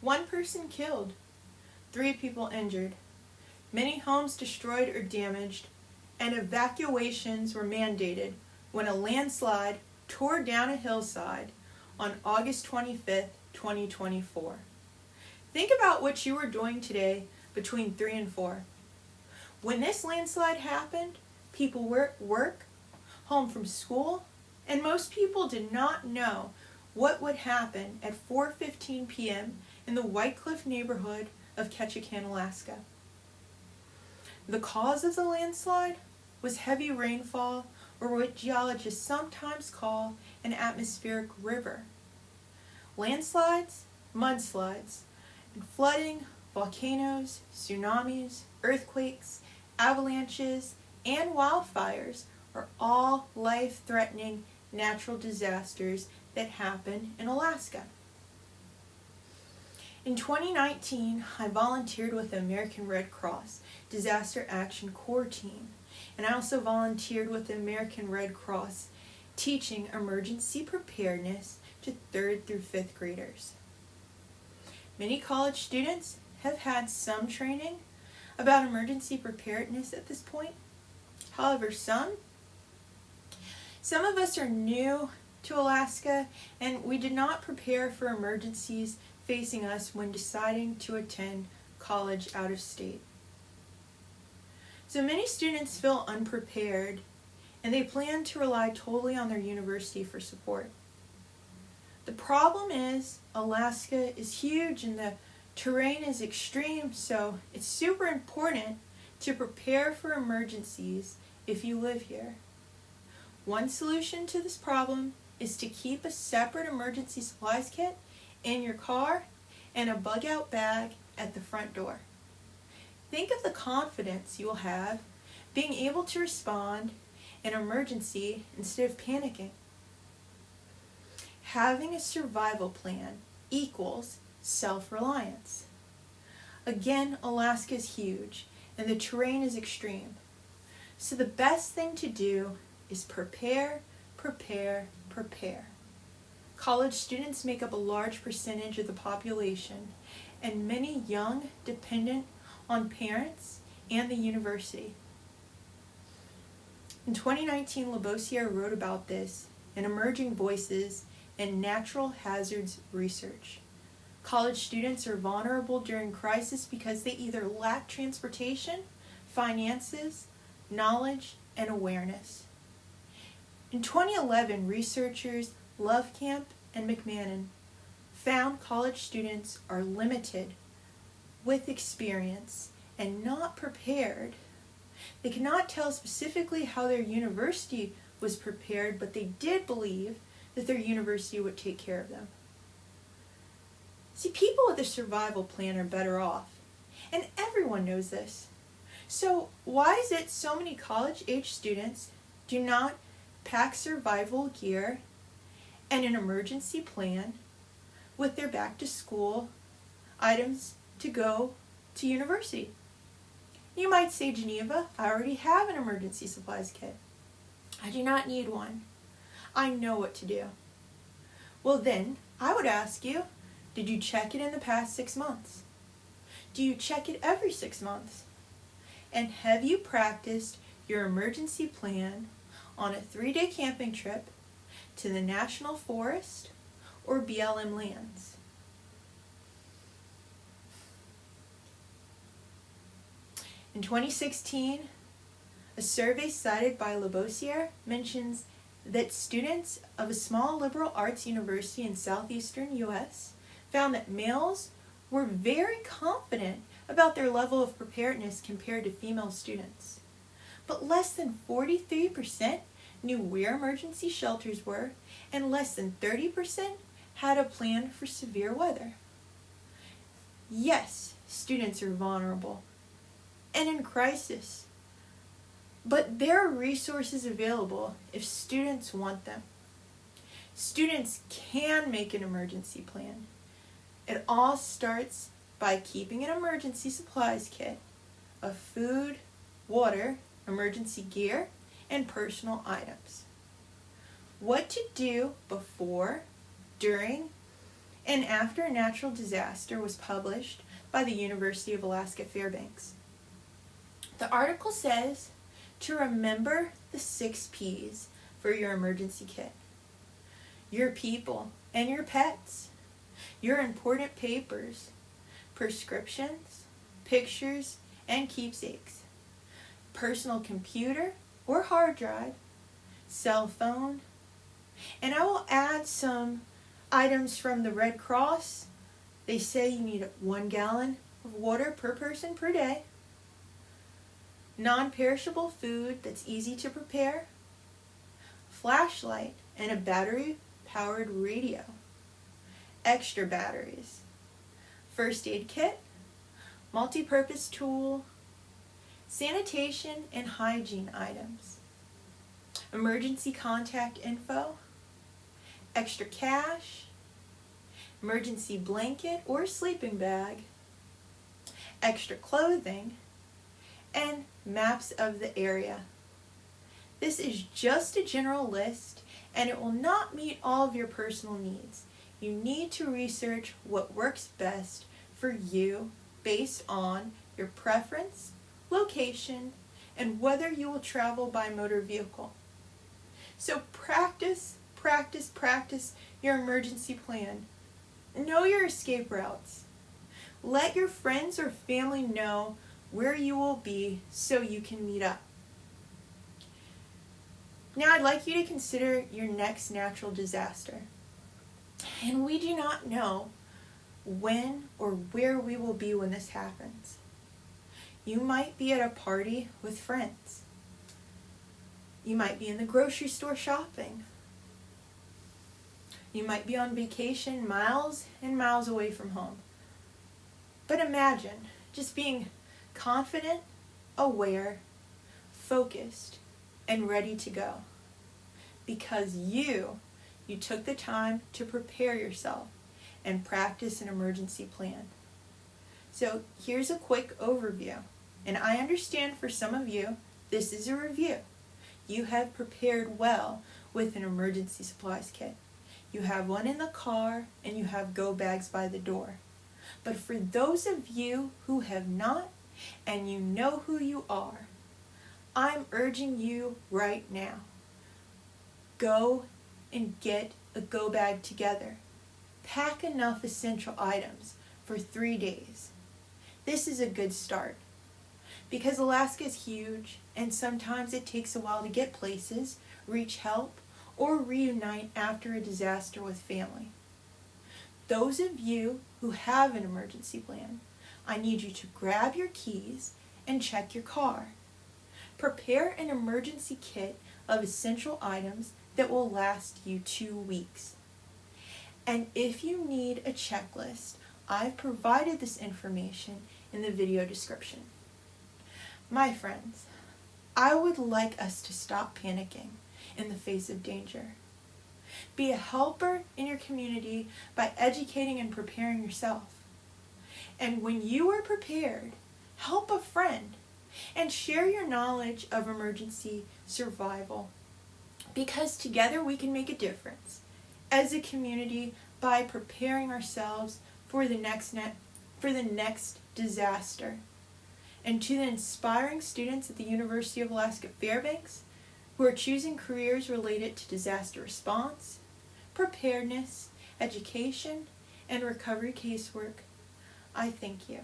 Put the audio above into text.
1 person killed, 3 people injured, many homes destroyed or damaged, and evacuations were mandated when a landslide tore down a hillside on August 25th, 2024. Think about what you were doing today between 3 and 4. When this landslide happened, people were at work, home from school, and most people did not know what would happen at 4:15 p.m. in the White Cliff neighborhood of Ketchikan, Alaska. The cause of the landslide was heavy rainfall, or what geologists sometimes call an atmospheric river. Landslides, mudslides, and flooding, volcanoes, tsunamis, earthquakes, avalanches, and wildfires are all life-threatening natural disasters that happen in Alaska. In 2019, I volunteered with the American Red Cross Disaster Action Corps team, and I also volunteered with the American Red Cross teaching emergency preparedness to 3rd through 5th graders. Many college students have had some training about emergency preparedness at this point. However, some of us are new to Alaska, and we did not prepare for emergencies facing us when deciding to attend college out of state. So many students feel unprepared, and they plan to rely totally on their university for support. The problem is Alaska is huge and the terrain is extreme, so it's super important to prepare for emergencies if you live here. One solution to this problem is to keep a separate emergency supplies kit in your car and a bug-out bag at the front door. Think of the confidence you will have being able to respond in an emergency instead of panicking. Having a survival plan equals self-reliance. Again, Alaska is huge and the terrain is extreme. So the best thing to do is prepare, prepare, prepare. College students make up a large percentage of the population, and many young dependent on parents and the university. In 2019, Lebossiere wrote about this in Emerging Voices in Natural Hazards Research. College students are vulnerable during crisis because they either lack transportation, finances, knowledge, and awareness. In 2011, researchers Lovecamp and McMahon found college students are limited with experience and not prepared. They cannot tell specifically how their university was prepared, but they did believe that their university would take care of them. See, people with a survival plan are better off, and everyone knows this. So why is it so many college-age students do not pack survival gear and an emergency plan with their back-to-school items to go to university? You might say, Geneva, I already have an emergency supplies kit. I do not need one. I know what to do. Well then, I would ask you, did you check it in the past 6 months? Do you check it every 6 months? And have you practiced your emergency plan on a 3-day camping trip to the National Forest or BLM lands? In 2016, a survey cited by Lebossiere mentions that students of a small liberal arts university in southeastern U.S. found that males were very confident about their level of preparedness compared to female students. But less than 43% knew where emergency shelters were, and less than 30% had a plan for severe weather. Yes, students are vulnerable and in crisis, but there are resources available if students want them. Students can make an emergency plan. It all starts by keeping an emergency supplies kit of food, water, emergency gear, and personal items. What to do before, during, and after a natural disaster was published by the University of Alaska Fairbanks. The article says to remember the 6 P's for your emergency kit. Your people and your pets, your important papers, prescriptions, pictures, and keepsakes, personal computer or hard drive, cell phone, and I will add some items from the Red Cross. They say you need 1 gallon of water per person per day, non-perishable food that's easy to prepare, flashlight and a battery-powered radio, extra batteries, first aid kit, multi-purpose tool, sanitation and hygiene items, emergency contact info, extra cash, emergency blanket or sleeping bag, extra clothing, and maps of the area. This is just a general list, and it will not meet all of your personal needs. You need to research what works best for you based on your preference, location, and whether you will travel by motor vehicle. So practice your emergency plan. Know your escape routes. Let your friends or family know where you will be so you can meet up. Now I'd like you to consider your next natural disaster. And we do not know when or where we will be when this happens. You might be at a party with friends. You might be in the grocery store shopping. You might be on vacation miles and miles away from home. But imagine just being confident, aware, focused, and ready to go. Because you took the time to prepare yourself and practice an emergency plan. So here's a quick overview. And I understand for some of you, this is a review. You have prepared well with an emergency supplies kit. You have one in the car and you have go bags by the door. But for those of you who have not and you know who you are, I'm urging you right now. Go and get a go bag together. Pack enough essential items for 3 days. This is a good start. Because Alaska is huge and sometimes it takes a while to get places, reach help, or reunite after a disaster with family. Those of you who have an emergency plan, I need you to grab your keys and check your car. Prepare an emergency kit of essential items that will last you 2 weeks. And if you need a checklist, I've provided this information in the video description. My friends, I would like us to stop panicking in the face of danger. Be a helper in your community by educating and preparing yourself. And when you are prepared, help a friend and share your knowledge of emergency survival. Because together we can make a difference as a community by preparing ourselves for the next disaster. And to the inspiring students at the University of Alaska Fairbanks who are choosing careers related to disaster response, preparedness, education, and recovery casework, I thank you.